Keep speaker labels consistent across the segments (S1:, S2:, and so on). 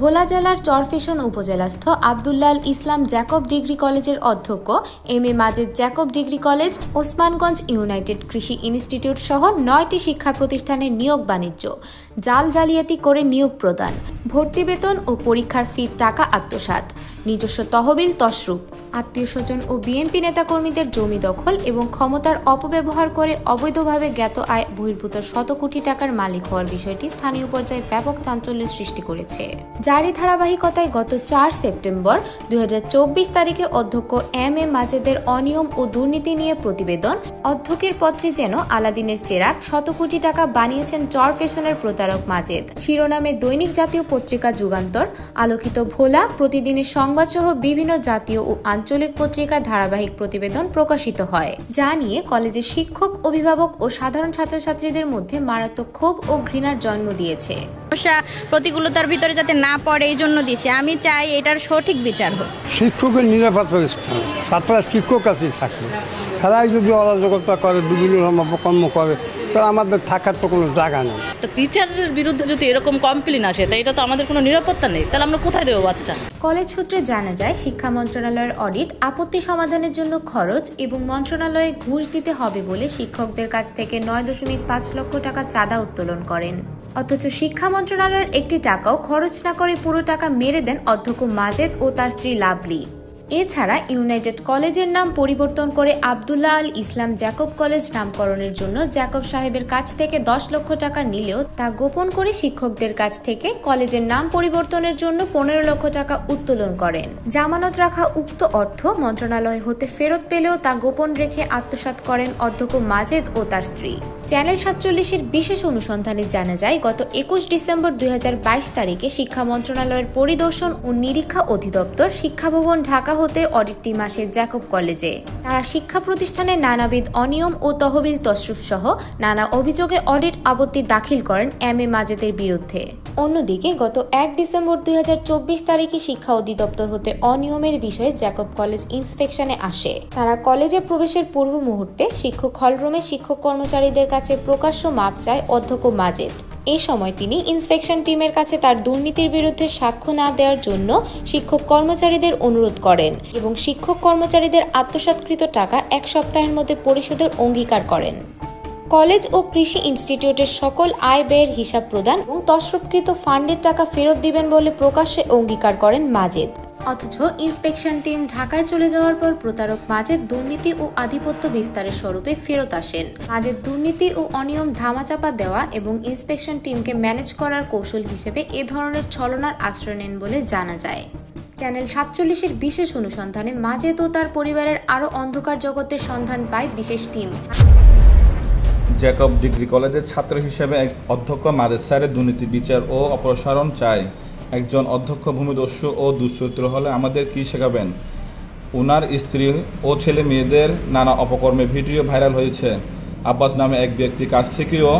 S1: ভোলা জেলার চরফ্যাশন উপজেলাস্থ Abdullah Al Islam Jacob degree কলেজের অধ্যক্ষ M A Majed Jacob degree college, Osmanganj united কৃষি ইনস্টিটিউট সহ 9টি শিক্ষা প্রতিষ্ঠানের নিয়োগ বাণিজ্য, জালিয়াতি করে নিয়োগ প্রদান, ভর্তি বেতন ও পরীক্ষার ফির টাকা আত্মসাৎ, নিজস্ব তহবিল তসরুপ, আত্মীয়স্বজন ও বিএনপি নেতাকর্মীদের জমি দখল এবং ক্ষমতার অপব্যবহার করে অবৈধভাবে জ্ঞাত আয় বহির্ভূত শত কোটি টাকার মালিক হওয়ার বিষয়টি স্থানীয় পর্যায়ে ব্যাপক চাঞ্চল্যের সৃষ্টি করেছে। জারি ধারাবাহিকতায় গত 4 সেপ্টেম্বর 2024 তারিখে অধ্যক্ষ এম এ মাজেদের অনিয়ম ও দুর্নীতি নিয়ে প্রতিবেদন, অধ্যক্ষের পত্রে যেন আলাদিনের চেরাগ, শত কোটি টাকা বানিয়েছেন চরফ্যাশনের প্রতারক মাজেদ শিরোনামে দৈনিক জাতীয় পত্রিকা যুগান্তর, আলোকিত ভোলা, প্রতিদিনের সংবাদ সহ বিভিন্ন জাতীয় ও আঞ্চলিক পত্রিকার ধারাবাহিক প্রতিবেদন প্রকাশিত হয়, যা নিয়ে কলেজের শিক্ষক, অভিভাবক ও সাধারণ ছাত্রছাত্রীদের মধ্যে মারাত্মক ক্ষোভ ও ঘৃণার জন্ম দিয়েছে।
S2: প্রতিকূলতার ভিতরে যাতে না পড়ে এই জন্য দিছে। আমি চাই এটার সঠিক বিচার হোক।
S3: শিক্ষকের নিরাপত্তা স্থান, ছাত্ররা শিক্ষক কাছে থাকে, তারাই যদি অরাজকতা করে, বিভিন্ন কর্ম করে, তো আমাদের থাকার তো কোনো জায়গা নেই।
S4: টিচারের বিরুদ্ধে যদি এরকম কমপ্লেন আসে, তাই এটা তো আমাদের কোনো নিরাপত্তা নেই, তাহলে আমরা কোথায় দেবো বাচ্চা?
S1: কলেজ সূত্রে জানা যায়, শিক্ষা মন্ত্রণালয়ের অডিট, আপত্তি সমাধানের জন্য খরচ এবং মন্ত্রণালয়ে ঘুষ দিতে হবে বলে শিক্ষকদের কাছ থেকে 9.5 লক্ষ টাকা চাঁদা উত্তোলন করেন। অথচ শিক্ষা মন্ত্রণালয়ের একটি টাকাও খরচ না করে পুরো টাকা মেরে দেন অধ্যক্ষ মাজেদ ও তার স্ত্রী লাভলি। এছাড়া ইউনাইটেড কলেজের নাম পরিবর্তন করে আব্দুল্লাহ আল ইসলাম জ্যাকব কলেজ নামকরণের জন্য জ্যাকব সাহেবের কাছ থেকে 10 লক্ষ টাকা নিলেও তা গোপন করে শিক্ষকদের কাছ থেকে কলেজের নাম পরিবর্তনের জন্য 15 লক্ষ টাকা উত্তোলন করেন। জামানত রাখা উক্ত অর্থ মন্ত্রণালয় হতে ফেরত পেলেও তা গোপন রেখে আত্মসাৎ করেন অধ্যক্ষ মাজেদ ও তার স্ত্রী। চ্যানেল 47-এর বিশেষ অনুসন্ধানে জানা যায়, গত 21 ডিসেম্বর 2022 তারিখে শিক্ষা মন্ত্রণালয়ের পরিদর্শন ও নিরীক্ষা অধিদপ্তর শিক্ষা ভবন ঢাকা হতে অডিট টিম আসে জ্যাকব কলেজে। তারা শিক্ষা প্রতিষ্ঠানে নানাবিধ অনিয়ম ও তহবিল তসরুফ সহ নানা অভিযোগে অডিট আপত্তি দাখিল করেন এম এ মাজেদের বিরুদ্ধে। অন্যদিকে গত 1 ডিসেম্বর 2024 তারিখে শিক্ষা অধিদপ্তর হতে অনিয়মের বিষয়ে জ্যাকব কলেজ ইন্সপেকশনে আসে। তারা কলেজে প্রবেশের পূর্ব মুহূর্তে শিক্ষক হলরুমে শিক্ষক কর্মচারীদের কাছে প্রকাশ্য মাপ চায় অধ্যক্ষ মাজেদ। এ সময় তিনি ইন্সপেকশন টিমের কাছে তার দুর্নীতির বিরুদ্ধে সাক্ষ্য না দেওয়ার জন্য শিক্ষক কর্মচারীদের অনুরোধ করেন এবং শিক্ষক কর্মচারীদের আত্মসাৎকৃত টাকা 1 সপ্তাহের মধ্যে পরিশোধের অঙ্গীকার করেন। কলেজ ও কৃষি ইনস্টিটিউটের সকল আয় ব্যয়ের হিসাব প্রদান এবং তসরুপকৃত ফান্ডের টাকা ফেরত দিবেন বলে প্রকাশ্যে অঙ্গীকার করেন মাজেদ। অথচ ইন্সপেকশন টিম ঢাকায় চলে যাওয়ার পর প্রতারক মাজেদ দুর্নীতি ও আধিপত্য বিস্তারের স্বরূপে ফেরত আসেন। মাজেদ দুর্নীতি ও অনিয়ম ধামাচাপা দেওয়া এবং ইন্সপেকশন টিমকে ম্যানেজ করার কৌশল হিসেবে এ ধরনের ছলনার আশ্রয় নেন বলে জানা যায়। চ্যানেল 47-এর বিশেষ অনুসন্ধানে মাজেদ ও তার পরিবারের আরও অন্ধকার জগতের সন্ধান পায় বিশেষ টিম।
S5: জ্যাকব ডিগ্রি কলেজের ছাত্র হিসেবে এক অধ্যক্ষ মাজেদ স্যারের দুর্নীতি বিচার ও অপসারণ চায়। একজন অধ্যক্ষ ভূমিদস্যু ও দুশ্চরিত্র হলে আমাদের কি শেখাবেন? ওনার স্ত্রী ও ছেলে মেয়েদের নানা অপকর্মের ভিডিও ভাইরাল হয়েছে। আব্বাস নামে এক ব্যক্তির কাছ থেকেও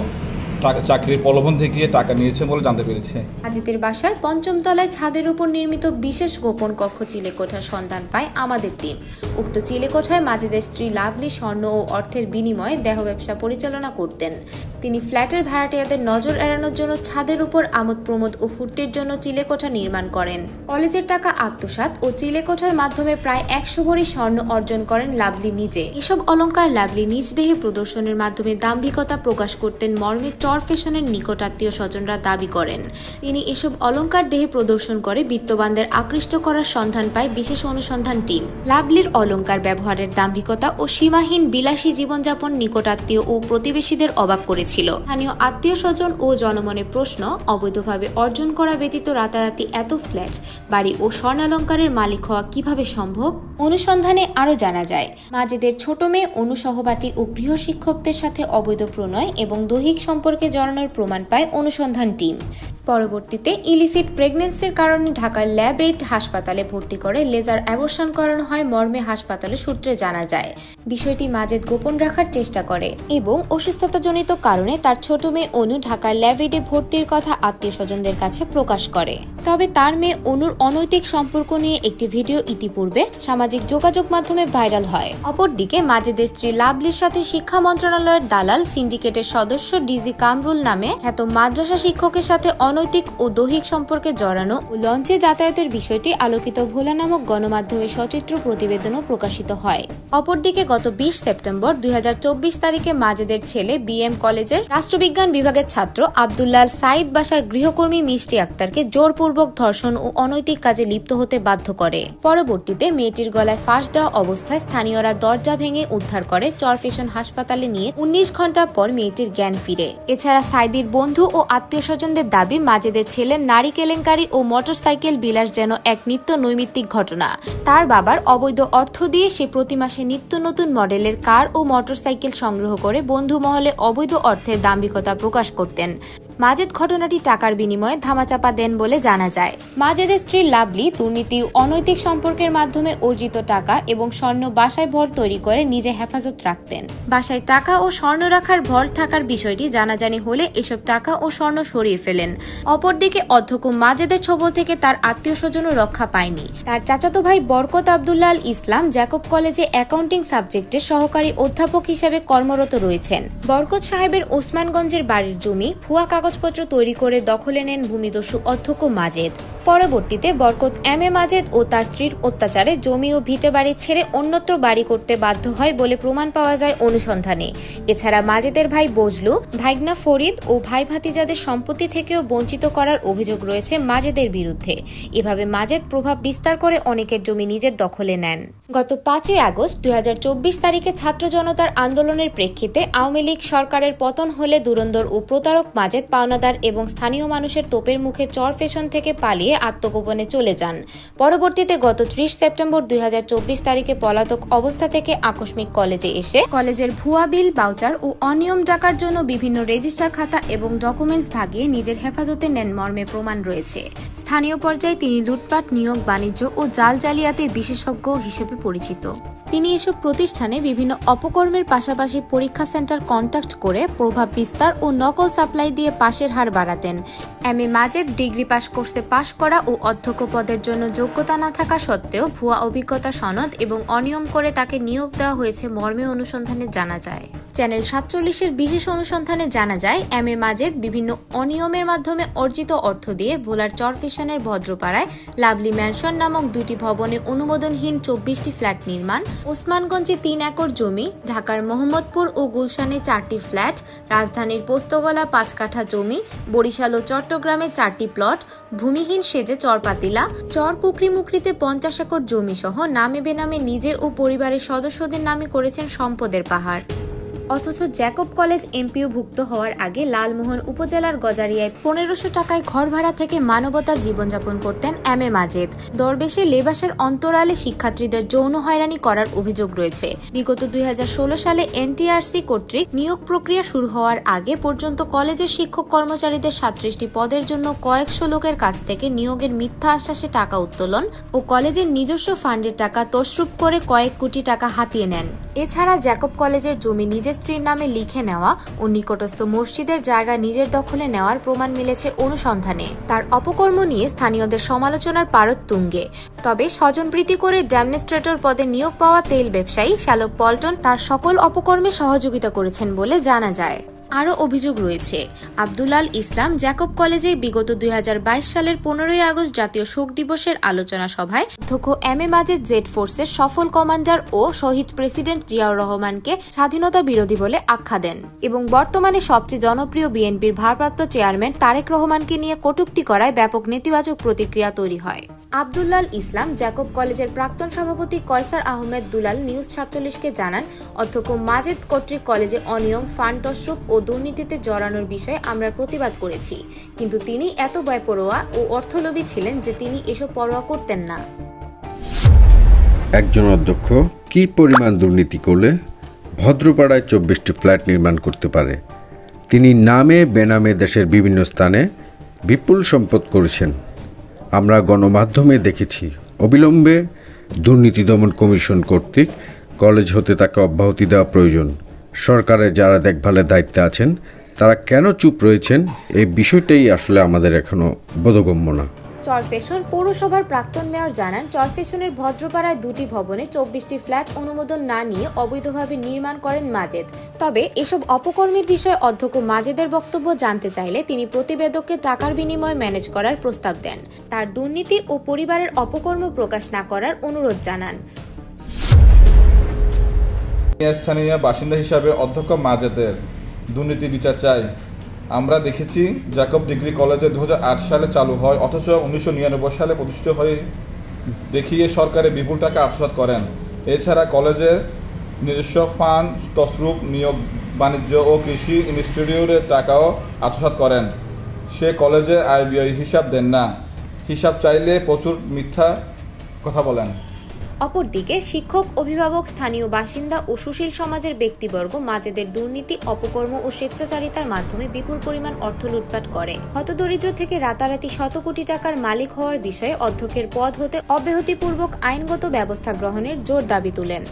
S5: চাকরির প্রলোভন দেখিয়ে টাকা নিয়েছে বলে জানতে পেরেছে।
S1: মাজেদের বাসার 5ম তলায় ছাদের উপর নির্মিত বিশেষ গোপন কক্ষ চিলেকোঠার সন্ধান পায় আমাদের টিম। উক্ত চিলেকোঠায় মাজেদের স্ত্রী লাভলি স্বর্ণ ও অর্থের বিনিময়ে দেহ ব্যবসা পরিচালনা করতেন। তিনি ফ্ল্যাটের ভাড়াটিয়াদের নজর এড়ানোর জন্য ছাদের উপর আমোদ প্রমোদ ও ফুর্তির জন্য চিলেকোঠা নির্মাণ করেন। কলেজের টাকা আত্মসাৎ ও চিলেকোঠার মাধ্যমে প্রায় 100 ভরি স্বর্ণ অর্জন করেন লাভলি নিজে। এসব অলংকার লাভলি নিজ দেহে প্রদর্শনের মাধ্যমে দাম্ভিকতা প্রকাশ করতেন মর্মে চরফ্যাশনের নিকটাত্মীয় স্বজনরা দাবি করেন। তিনি এসব অলংকার দেহে প্রদর্শন করে বিত্তবানদের আকৃষ্ট করার সন্ধান পায় বিশেষ অনুসন্ধান টিম। লাভলির অলংকার ব্যবহারের দাম্ভিকতা ও সীমাহীন বিলাসী জীবনযাপন নিকটাত্মীয় ও প্রতিবেশীদের অবাক করেছিল। স্থানীয় আত্মীয় স্বজন ও জনমনে প্রশ্ন, অবৈধভাবে অর্জন করা ব্যতীত রাতারাতি এত ফ্ল্যাট, বাড়ি ও স্বর্ণালংকারের মালিক হওয়া কিভাবে সম্ভব? অনুসন্ধানে আরও জানা যায়, মাজেদের ছোট মেয়ে অনুসহপাঠী ও গৃহশিক্ষকদের সাথে অবৈধ প্রণয় এবং দৈহিক সম্পর্কে জড়ানোর প্রমাণ পায় অনুসন্ধান টিম। পরবর্তীতে ইলিসিট প্রেগন্যান্সির কারণে ঢাকার ল্যাব 8 হাসপাতালে ভর্তি করে লেজার অ্যাবর্শন করানো হয় মর্মে হাসপাতালের সূত্রে জানা যায়। বিষয়টি মাজেদ গোপন রাখার চেষ্টা করে এবং অসুস্থতাজনিত কারণে তার ছোট মেয়ে অনু ঢাকার ল্যাব 8-এ ভর্তির কথা আত্মীয় স্বজনদের কাছে প্রকাশ করে। তবে তার মেয়ে অনুর অনৈতিক সম্পর্ক নিয়ে একটি ভিডিও ইতিপূর্বে সামাজিক যোগাযোগ মাধ্যমে ভাইরাল হয়। অপরদিকে মাজেদের স্ত্রী লাভলির সাথে শিক্ষা মন্ত্রণালয়ের দালাল সিন্ডিকেটের সদস্য ডিজি কামরুল নামে খ্যাত মাদ্রাসা শিক্ষকের সাথে অনৈতিক ও দৈহিক সম্পর্কে জড়ানো ও লঞ্চে যাতায়াতের বিষয়টি আলোকিত ভোলা নামক গণমাধ্যমে সচিত্র প্রতিবেদনও প্রকাশিত হয়। অপরদিকে গত 20 সেপ্টেম্বর 2024 তারিখে মাজেদের ছেলে বিএম কলেজের রাষ্ট্রবিজ্ঞান বিভাগের ছাত্র আব্দুল্লাহ সাইদ বাসার গৃহকর্মী মিষ্টি আক্তারকে জোরপূর্বক ধর্ষণ ও অনৈতিক কাজে লিপ্ত হতে বাধ্য করে। পরবর্তীতে মেয়েটির গলায় ফাঁস দেওয়া অবস্থায় স্থানীয়রা দরজা ভেঙে উদ্ধার করে চরফ্যাশন হাসপাতালে নিয়ে 19 ঘন্টা পর মেয়েটির জ্ঞান ফিরে। এছাড়া সাইদির বন্ধু ও আত্মীয়স্বজনদের দাবি মাজেদের ছেলের নারী কেলেঙ্কারি ও মোটরসাইকেল বিলাস যেন এক নিত্য নৈমিত্তিক ঘটনা। তার বাবার অবৈধ অর্থ দিয়ে সে প্রতি মাসে নিত্য নতুন মডেলের কার ও মোটরসাইকেল সংগ্রহ করে বন্ধু মহলে অবৈধ অর্থের দাম্ভিকতা প্রকাশ করতেন। মাজেদ ঘটনাটি টাকার বিনিময়ে ধামাচাপা দেন বলে জানা যায়। মাজেদের স্ত্রী লাভলি দুর্নীতি ও অনৈতিক সম্পর্কের মাধ্যমে অর্জিত টাকা এবং স্বর্ণ বাসায় ভর তৈরি করে নিজে হেফাজত রাখতেন। বাসায় টাকা ও স্বর্ণ রাখার ভর থাকার বিষয়টি জানাজানি হলে এসব টাকা ও স্বর্ণ সরিয়ে ফেলেন। অপরদিকে অধ্যক্ষ মাজেদের ছবল থেকে তার আত্মীয় স্বজনও রক্ষা পায়নি। তার চাচাতো ভাই বরকত আব্দুল্লাহ আল ইসলাম জ্যাকব কলেজে অ্যাকাউন্টিং সাবজেক্টে সহকারী অধ্যাপক হিসেবে কর্মরত রয়েছেন। বরকত সাহেবের ওসমানগঞ্জের বাড়ির জমি ভুয়া কাগজপত্র তৈরি করে দখলে নেন ভূমিদস্যু অধ্যক্ষ মাজেদ। পরবর্তীতে বরকত এম এ মাজেদ ও তার স্ত্রীর অত্যাচারে জমি ও ভিটে বাড়ি ছেড়ে অন্যত্র বাড়ি করতে বাধ্য হয় বলে প্রমাণ পাওয়া যায় অনুসন্ধানে। এছাড়া মাজেদের ভাই বজলু, ভাইগনা ফরিদ ও ভাই ভাতিজাদের সম্পত্তি থেকেও বঞ্চিত করার অভিযোগ রয়েছে মাজেদের বিরুদ্ধে। এভাবে মাজেদ প্রভাব বিস্তার করে অনেকের জমি নিজের দখলে নেন। গত 5 আগস্ট 2024 তারিখে ছাত্র জনতার আন্দোলনের প্রেক্ষিতে আওয়ামী লীগ সরকারের পতন হলে দুরন্দর ও প্রতারক মাজেদ পাওনাদার এবং স্থানীয় মানুষের তোপের মুখে চরফ্যাশন থেকে পালিয়ে আত্মগোপনে চলে যান। পরবর্তীতে গত 30 সেপ্টেম্বর 2024 তারিখে পলাতক অবস্থা থেকে আকস্মিক কলেজে এসে কলেজের ভুয়া বিল, ভাউচার ও অনিয়ম ডাকার জন্য বিভিন্ন রেজিস্টার খাতা এবং ডকুমেন্টস ভাগিয়ে নিজের হেফাজতে নেন মর্মে প্রমাণ রয়েছে। স্থানীয় পর্যায়ে তিনি লুটপাট, নিয়োগ, বাণিজ্য ও জাল জালিয়াতির বিশেষজ্ঞ হিসেবে পরিচিত। তিনি এসব প্রতিষ্ঠানে বিভিন্ন অপকর্মের পাশাপাশি পরীক্ষা সেন্টার কন্ট্যাক্ট করে প্রভাব বিস্তার ও নকল সাপ্লাই দিয়ে পাশের হার বাড়াতেন। এম এ মাজেদ ডিগ্রি পাশ কোর্সে পাশ করা ও অধ্যক্ষ পদের জন্য যোগ্যতা না থাকা সত্ত্বেও ভুয়া অভিজ্ঞতা সনদ এবং অনিয়ম করে তাকে নিয়োগ দেওয়া হয়েছে মর্মে অনুসন্ধানে জানা যায়। চ্যানেল 47-এর বিশেষ অনুসন্ধানে জানা যায় এম এ মাজেদ বিভিন্ন অনিয়মের মাধ্যমে অর্জিত অর্থ দিয়ে ভোলার চরফ্যাশনের ভদ্রপাড়ায় লাভলি ম্যানশন নামক 2টি ভবনে অনুমোদনহীন 24টি ফ্ল্যাট নির্মাণ, ওসমানগঞ্জে 3 একর জমি, ঢাকার মোহাম্মদপুর ও গুলশানে 4টি ফ্ল্যাট, রাজধানীর পোস্তগোলা 5 কাঠা জমি, বরিশাল ও চট্টগ্রামে 4টি প্লট, ভূমিহীন সেজে চরপাতিলা, চর কুকরিমুকরিতে 50 একর জমি সহ নামে বেনামে নিজে ও পরিবারের সদস্যদের নামে করেছেন সম্পদের পাহাড়। অথচ জ্যাকব কলেজ এমপিওভুক্ত হওয়ার আগে লালমোহন উপজেলার গজারিয়ায় 1500 টাকায় ঘর ভাড়া থেকে মানবতার জীবনযাপন করতেন এম এ মাজেদ। দরবেশে লেবাসের অন্তরালে শিক্ষার্থীদের যৌন হয়রানি করার অভিযোগ রয়েছে। বিগত 2016 সালে এনটিআরসি কর্তৃক নিয়োগ প্রক্রিয়া শুরু হওয়ার আগে পর্যন্ত কলেজের শিক্ষক কর্মচারীদের 37টি পদের জন্য কয়েকশো লোকের কাছ থেকে নিয়োগের মিথ্যা আশ্বাসে টাকা উত্তোলন ও কলেজের নিজস্ব ফান্ডের টাকা তছরূপ করে কয়েক কোটি টাকা হাতিয়ে নেন। এছাড়া জ্যাকব কলেজের জমি নিজের স্ত্রীর নামে লিখে নেওয়া ও নিকটস্থ মসজিদের জায়গা নিজের দখলে নেওয়ার প্রমাণ মিলেছে অনুসন্ধানে। তার অপকর্ম নিয়ে স্থানীয়দের সমালোচনার পারদ তুঙ্গে। তবে স্বজনপ্রীতি করে ডেমনস্ট্রেটর পদে নিয়োগ পাওয়া তেল ব্যবসায়ী শ্যালক পল্টন তার সকল অপকর্মে সহযোগিতা করেছেন বলে জানা যায়। আরও অভিযোগ রয়েছে। আব্দুল্লাহ আল ইসলাম জ্যাকব কলেজে বিগত 2022 সালের 15 আগস্ট জাতীয় শোক দিবসের আলোচনা সভায় অধ্যক্ষ এম এ মাজেদ জেড ফোর্সের সফল কমান্ডার ও শহীদ প্রেসিডেন্ট জিয়াউর রহমানকে স্বাধীনতা বিরোধী বলে আখ্যা দেন এবং বর্তমানে সবচেয়ে জনপ্রিয় বিএনপির ভারপ্রাপ্ত চেয়ারম্যান তারেক রহমানকে নিয়ে কটূক্তি করায় ব্যাপক নেতিবাচক প্রতিক্রিয়া তৈরি হয়। আব্দুল্লাহ আল ইসলাম জ্যাকব কলেজের প্রাক্তন সভাপতি কয়সার আহমেদ দুলাল নিউজ 47-কে জানান, অধ্যক্ষ মাজেদ কর্তৃক কলেজে অনিয়ম, ফান্ড তছরূপ ও দুর্নীতিতে জড়ানোর বিষয়ে আমরা প্রতিবাদ করেছি, কিন্তু তিনি এত বেপরোয়া ও অর্থলোভী ছিলেন যে তিনি এসব পরোয়া করতেন না।
S6: একজন অধ্যক্ষ কি পরিমাণ দুর্নীতি করলে ভদ্রপাড়ায় 24টি ফ্ল্যাট নির্মাণ করতে পারে? তিনি নামে বেনামে দেশের বিভিন্ন স্থানে বিপুল সম্পদ করেছেন। আমরা গণমাধ্যমে দেখেছি। অবিলম্বে দুর্নীতি দমন কমিশন কর্তৃক কলেজ হতে তাকে অব্যাহতি দেওয়া প্রয়োজন। সরকারের যারা দেখভালের দায়িত্বে আছেন তারা কেন চুপ রয়েছেন, এই বিষয়টাই আসলে আমাদের এখনো বোধগম্য না।
S1: চরফ্যাশন পৌরসভার প্রাক্তন মেয়র জানান, চরফ্যাশনের ভদ্রপাড়ায় 2টি ভবনে 24টি ফ্ল্যাট অনুমোদন না নিয়ে অবৈধভাবে নির্মাণ করেন মাজেদ। তবে এসব অপকর্মের বিষয়ে অধ্যক্ষ মাজেদের বক্তব্য জানতে চাইলে তিনি প্রতিবেদককে টাকার বিনিময়ে ম্যানেজ করার প্রস্তাব দেন। তার দুর্নীতি ও পরিবারের অপকর্ম প্রকাশ না করার অনুরোধ জানান।
S5: স্থানীয় বাসিন্দা হিসাবে অধ্যক্ষ মাজেদের দুর্নীতি বিচার চাই। আমরা দেখেছি জ্যাকব ডিগ্রি কলেজে 2008 সালে চালু হয়, অথচ 1999 সালে প্রতিষ্ঠিত হয়ে দেখিয়ে সরকারে বিপুল টাকা আত্মসাৎ করেন। এছাড়া কলেজের নিজস্ব ফান্ড, তসরুপ, নিয়োগ, বাণিজ্য ও কৃষি ইনস্টিটিউটের টাকাও আত্মসাৎ করেন। সে কলেজে আয় ব্যয় হিসাব দেন না, হিসাব চাইলে প্রচুর মিথ্যা কথা বলেন।
S1: অপরদিকে শিক্ষক, অভিভাবক, স্থানীয় বাসিন্দা ও সুশীল সমাজের ব্যক্তিবর্গ মাজেদের দুর্নীতি, অপকর্ম ও স্বেচ্ছাচারিতার মাধ্যমে বিপুল পরিমাণ অর্থ লুটপাট করে হতদরিদ্র থেকে রাতারাতি শত কোটি টাকার মালিক হওয়ার বিষয়ে অধ্যক্ষের পদ হতে অব্যাহতিপূর্বক আইনগত ব্যবস্থা গ্রহণের জোর দাবি তুলেন।